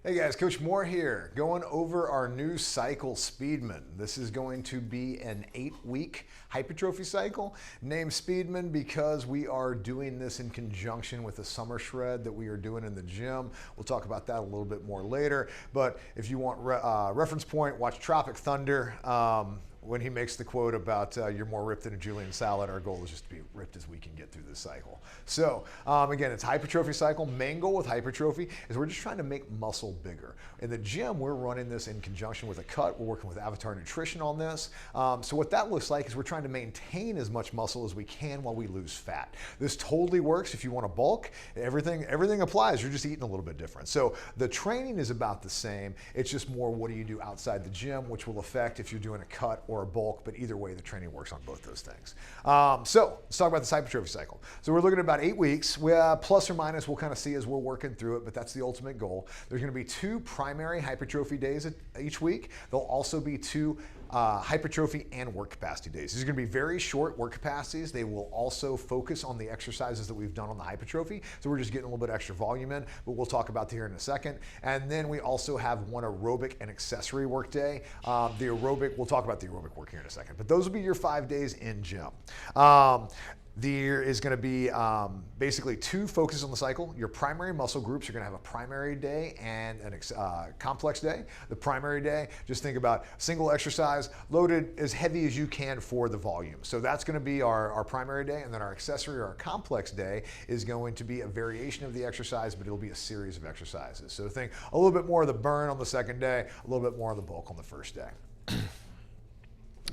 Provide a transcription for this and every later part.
Hey guys, Coach Moore here, going over our new cycle, Speedman. This is going to be an 8-week hypertrophy cycle, named Speedman because we are doing this in conjunction with the summer shred that we are doing in the gym. We'll talk about that a little bit more later, but if you want reference point, watch Tropic Thunder. When he makes the quote about you're more ripped than a Julian salad, our goal is just to be ripped as we can get through this cycle. So again, it's hypertrophy cycle. Main goal with hypertrophy is we're just trying to make muscle bigger. In the gym, we're running this in conjunction with a cut. We're working with Avatar Nutrition on this. So what that looks like is we're trying to maintain as much muscle as we can while we lose fat. This totally works if you want to bulk. Everything applies. You're just eating a little bit different. So the training is about the same. It's just more what do you do outside the gym, which will affect if you're doing a cut or a bulk, but either way, the training works on both those things. So let's talk about this hypertrophy cycle. So we're looking at about 8 weeks. Plus or minus, we'll kind of see as we're working through it, but that's the ultimate goal. There's going to be 2 primary hypertrophy days each week. There'll also be 2 hypertrophy and work capacity days. These are going to be very short work capacities. They will also focus on the exercises that we've done on the hypertrophy. So we're just getting a little bit extra volume in, but we'll talk about that here in a second. And then we also have one aerobic and accessory work day. The aerobic, we'll talk about the aerobic work here in a second, but those will be your 5 days in gym. There is going to be basically 2 focuses on the cycle. Your primary muscle groups are going to have a primary day and a complex day. The primary day, just think about single exercise, loaded as heavy as you can for the volume. So that's going to be our primary day, and then our accessory or our complex day is going to be a variation of the exercise, but it'll be a series of exercises. So think a little bit more of the burn on the second day, a little bit more of the bulk on the first day.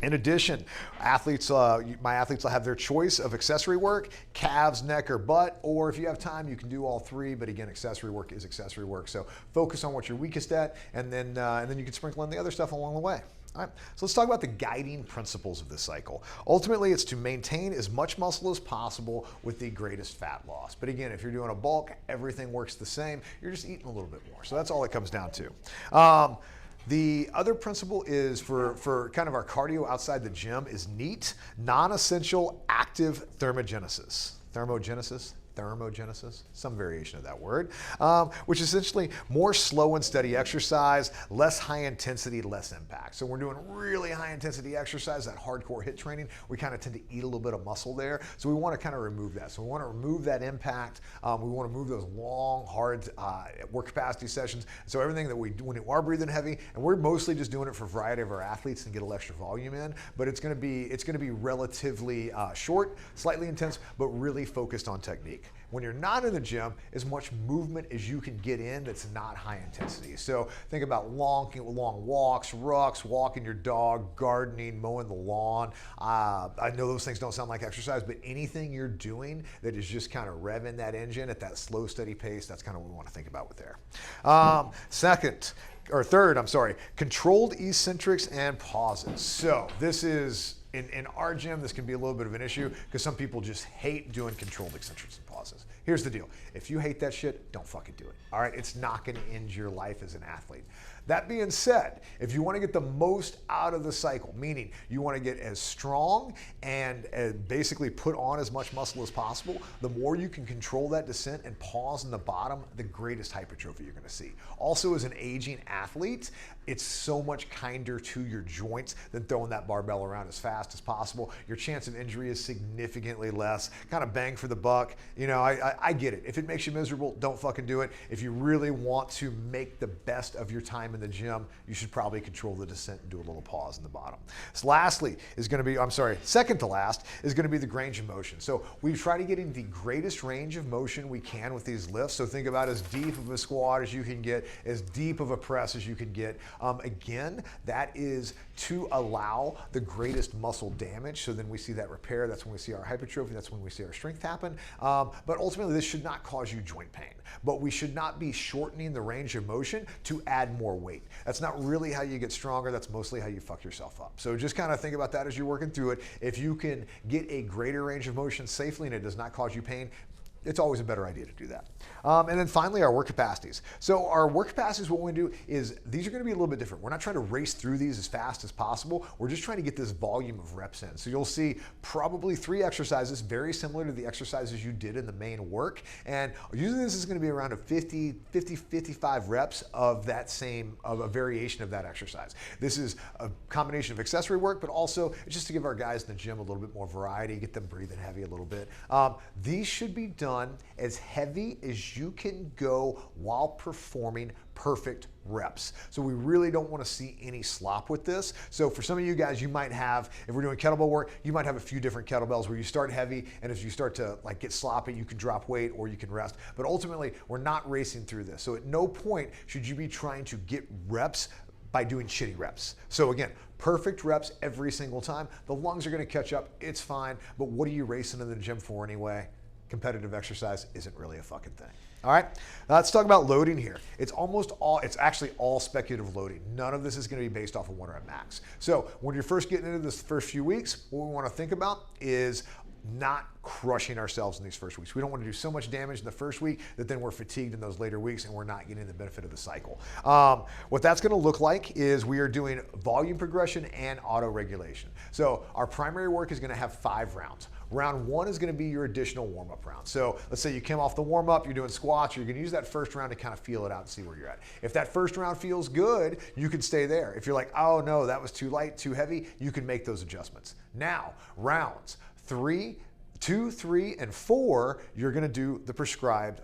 In addition, my athletes will have their choice of accessory work, calves, neck, or butt, or if you have time, you can do all 3, but again, accessory work is accessory work. So focus on what you're weakest at, and then you can sprinkle in the other stuff along the way. All right, so let's talk about the guiding principles of this cycle. Ultimately, it's to maintain as much muscle as possible with the greatest fat loss. But again, if you're doing a bulk, everything works the same. You're just eating a little bit more. So that's all it comes down to. The other principle is for kind of our cardio outside the gym is NEAT, non-essential active thermogenesis. Thermogenesis, some variation of that word, which is essentially more slow and steady exercise, less high intensity, less impact. So we're doing really high intensity exercise, that hardcore HIIT training, we kind of tend to eat a little bit of muscle there. So we want to kind of remove that. So we want to remove that impact. We want to move those long, hard work capacity sessions. So everything that we do when we are breathing heavy, and we're mostly just doing it for a variety of our athletes and get a little extra volume in, but it's going to be relatively short, slightly intense, but really focused on technique. When you're not in the gym, as much movement as you can get in that's not high intensity. So think about long walks, rucks, walking your dog, gardening, mowing the lawn. I know those things don't sound like exercise, but anything you're doing that is just kind of revving that engine at that slow, steady pace, that's kind of what we want to think about with there. Third, controlled eccentrics and pauses. So this is, in our gym, this can be a little bit of an issue because some people just hate doing controlled eccentrics and pauses. Here's the deal. If you hate that shit, don't fucking do it. All right? It's not going to end your life as an athlete. That being said, if you want to get the most out of the cycle, meaning you want to get as strong and basically put on as much muscle as possible, the more you can control that descent and pause in the bottom, the greatest hypertrophy you're going to see. Also, as an aging athlete, it's so much kinder to your joints than throwing that barbell around as fast as possible. Your chance of injury is significantly less. Kind of bang for the buck. You know, I get it. If it makes you miserable, don't fucking do it. If you really want to make the best of your time in the gym, you should probably control the descent and do a little pause in the bottom. So second to last is going to be the range of motion. So we try to get in the greatest range of motion we can with these lifts. So think about as deep of a squat as you can get, as deep of a press as you can get. Again, that is to allow the greatest muscle damage. So then we see that repair. That's when we see our hypertrophy. That's when we see our strength happen. But ultimately, this should not cause you joint pain. But we should not be shortening the range of motion to add more weight. That's not really how you get stronger. That's mostly how you fuck yourself up. So just kind of think about that as you're working through it. If you can get a greater range of motion safely and it does not cause you pain, it's always a better idea to do that. And then finally, our work capacities. So our work capacities, what we do is these are going to be a little bit different. We're not trying to race through these as fast as possible. We're just trying to get this volume of reps in. So you'll see probably 3 exercises very similar to the exercises you did in the main work. And usually this is going to be around a 55 reps of that same, of a variation of that exercise. This is a combination of accessory work, but also just to give our guys in the gym a little bit more variety, get them breathing heavy a little bit. These should be done as heavy as you can go while performing perfect reps. So we really don't want to see any slop with this. So for some of you guys, you might have, if we're doing kettlebell work, you might have a few different kettlebells where you start heavy, and as you start to like get sloppy, you can drop weight or you can rest. But ultimately, we're not racing through this. So at no point should you be trying to get reps by doing shitty reps. So again, perfect reps every single time. The lungs are going to catch up. It's fine. But what are you racing in the gym for anyway? Competitive exercise isn't really a fucking thing. All right, now let's talk about loading here. It's actually all speculative loading. None of this is going to be based off of 1 rep max. So when you're first getting into this first few weeks, what we want to think about is not crushing ourselves in these first weeks. We don't want to do so much damage in the first week that then we're fatigued in those later weeks and we're not getting the benefit of the cycle. What that's going to look like is we are doing volume progression and auto regulation. So our primary work is going to have 5 rounds. Round 1 is going to be your additional warm-up round. So let's say you came off the warm-up, you're doing squats, you're going to use that first round to kind of feel it out and see where you're at. If that first round feels good, you can stay there. If you're like, oh no, that was too light, too heavy, you can make those adjustments. Now, rounds 2, 3, and 4, you're going to do the prescribed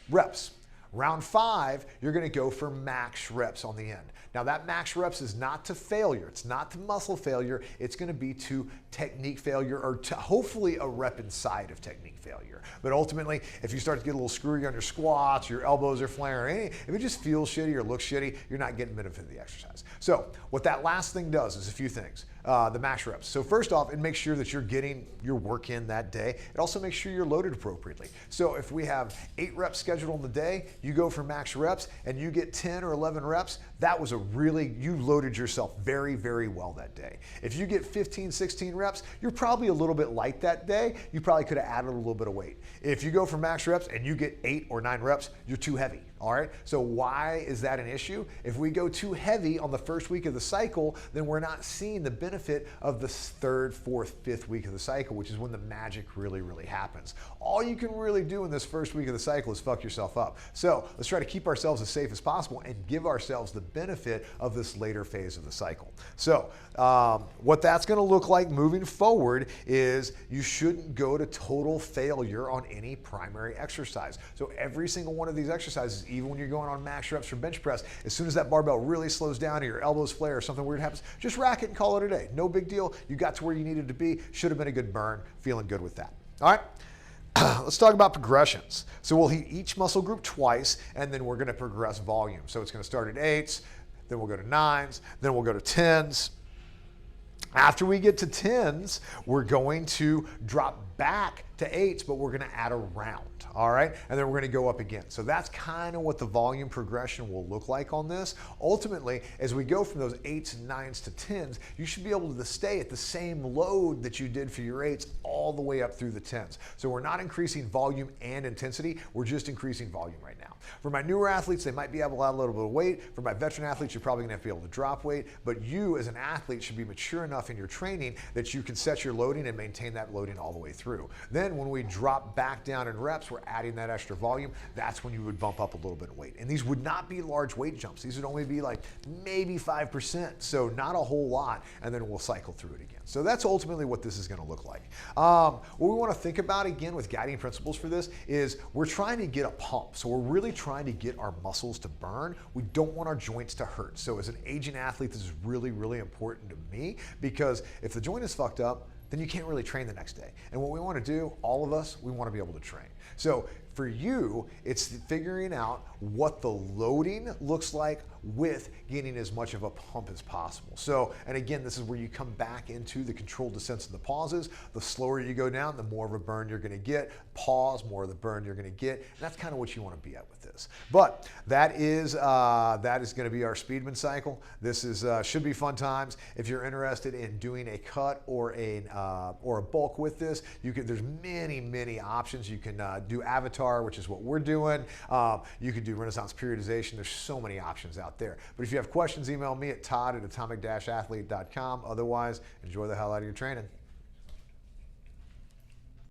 reps. Round 5, you're going to go for max reps on the end. Now that max reps is not to failure. It's not to muscle failure. It's going to be to technique failure, or to hopefully a rep inside of technique failure. But ultimately, if you start to get a little screwy on your squats, your elbows are flaring, if it just feels shitty or looks shitty, you're not getting benefit of the exercise. So what that last thing does is a few things. The max reps. So first off, it makes sure that you're getting your work in that day. It also makes sure you're loaded appropriately. So if we have 8 reps scheduled on the day, you go for max reps and you get 10 or 11 reps, that was you loaded yourself very, very well that day. If you get 15, 16 reps, you're probably a little bit light that day. You probably could have added a little bit of weight. If you go for max reps and you get 8 or 9 reps, you're too heavy. All right, so why is that an issue? If we go too heavy on the first week of the cycle, then we're not seeing the benefit of the 3rd, 4th, 5th week of the cycle, which is when the magic really, really happens. All you can really do in this first week of the cycle is fuck yourself up. So let's try to keep ourselves as safe as possible and give ourselves the benefit of this later phase of the cycle. So what that's going to look like moving forward is you shouldn't go to total failure on any primary exercise. So every single one of these exercises, even when you're going on max reps for bench press, as soon as that barbell really slows down or your elbows flare or something weird happens, just rack it and call it a day. No big deal. You got to where you needed to be. Should have been a good burn. Feeling good with that. All right. Let's talk about progressions. So we'll hit each muscle group twice, and then we're going to progress volume. So it's going to start at 8s, then we'll go to 9s, then we'll go to 10s. After we get to 10s, we're going to drop back to 8s, but we're going to add a round, all right? And then we're going to go up again. So that's kind of what the volume progression will look like on this. Ultimately, as we go from those 8s and 9s to 10s, you should be able to stay at the same load that you did for your 8s all the way up through the 10s. So we're not increasing volume and intensity, we're just increasing volume right now. For my newer athletes, they might be able to add a little bit of weight. For my veteran athletes, you're probably going to have to be able to drop weight, but you as an athlete should be mature enough in your training that you can set your loading and maintain that loading all the way through. Then when we drop back down in reps, we're adding that extra volume. That's when you would bump up a little bit of weight. And these would not be large weight jumps. These would only be like maybe 5%, so not a whole lot, and then we'll cycle through it again. So that's ultimately what this is going to look like. What we want to think about again with guiding principles for this is we're trying to get a pump. So we're really trying to get our muscles to burn. We don't want our joints to hurt. So as an aging athlete, this is really, really important to me, because if the joint is fucked up, then you can't really train the next day. And what we want to do, all of us, we want to be able to train. So for you, it's figuring out what the loading looks like with getting as much of a pump as possible. So, and again, this is where you come back into the controlled descents and the pauses. The slower you go down, the more of a burn you're going to get. Pause, more of the burn you're going to get. And that's kind of what you want to be at with this. But that is going to be our Speedman cycle. This is should be fun times. If you're interested in doing a cut or a bulk with this, there's many options. You can do Avatar, which is what we're doing. You could do Renaissance periodization. There's so many options out there. But if you have questions, email me at todd@atomic-athlete.com. Otherwise, enjoy the hell out of your training.